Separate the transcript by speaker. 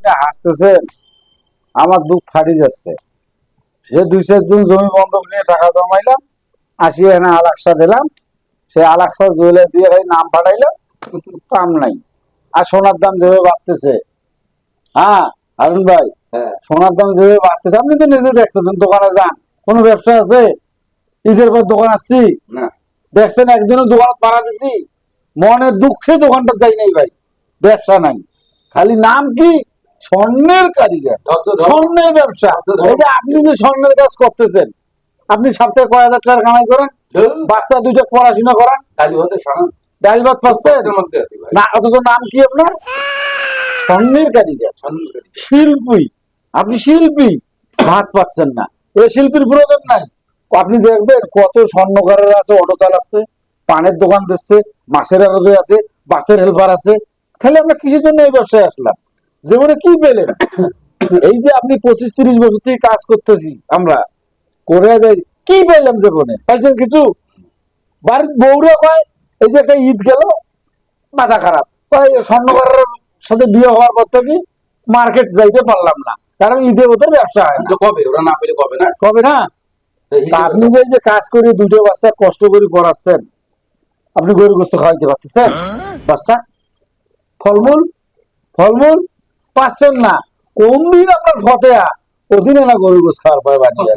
Speaker 1: আপনি হাসতেছেন, আমার দুঃখ ফাটি যাচ্ছে। যে 2-4 দিন জমি বন্ধক নিয়ে টাকা জমাইলাম, 80 আনা আলাকসা দিলাম, সে আলাকসা জুয়েলার দিয়ে খালি নাম পাঠাইলো, কাম নাই। আর সোনার দাম যেভাবে বাড়তেছে, হ্যাঁ হারুন ভাই, সোনার দাম যেভাবে বাড়তেছে, আপনি তো নিজে দেখতেছেন, দোকানে যান, কোনো ব্যবসা আছে? ঈদের পর দোকান আসছি
Speaker 2: না,
Speaker 1: দেখছেন একদিনও দোকান পাড়া দিচ্ছি, মনের দুঃখে দোকানটা যাই নাই ভাই, ব্যবসা নাই, খালি নাম কি স্বর্ণের কারিগর, স্বর্ণের ব্যবসা। এই যে আপনি যে স্বর্ণের কাজ করতেছেন, আপনি সপ্তাহে কয় হাজার টাকা কামাই করেন, বাচ্চা দুইটা পড়াশোনা করেন, ডাল ভাত পাচ্ছেন না, অথচ নাম কি আপনার? স্বর্ণের কারিগর, শিল্পী। আপনি শিল্পী, ভাত পাচ্ছেন না, এই শিল্পীর প্রয়োজন নাই। আপনি দেখবেন কত স্বর্ণকারের আছে, অটো চালাচ্ছে, পানের দোকান দিচ্ছে, মাছের আড়তে আছে, বাসের হেল্পার আছে। তাহলে আমরা কিসের জন্য এই ব্যবসায় আসলাম? জীবনে কি পেলেন? এই যে আপনি 25-30 বছর থেকে কাজ করতেছি, আমরা করে যাই, কি পেলাম জীবনে? পাইছেন কিছু? বাড়ির বউরা কয়, এই যে একটা ঈদ গেল, মাথা খারাপ, কয় স্বর্ণকারের সাথে বিয়ে হওয়ার পর থেকে মার্কেট যাইতে পারলাম না, কারণ ঈদের মতো ব্যবসা হয় না।
Speaker 2: কবে ওরা না পেলে কবে না,
Speaker 1: কবে না? আপনি যে কাজ করে দুটো বাচ্চা কষ্ট করে পড়াচ্ছেন, আপনি গরু গোস্ত খাওয়াইতে পারতেছেন? বাচ্চা ফলমূল ফলমূল পাচ্ছেন না, কোন দিন আপনার ফতেয়া ওদিনে না গরু গোস্ত খাওয়ার পরে বানিয়ে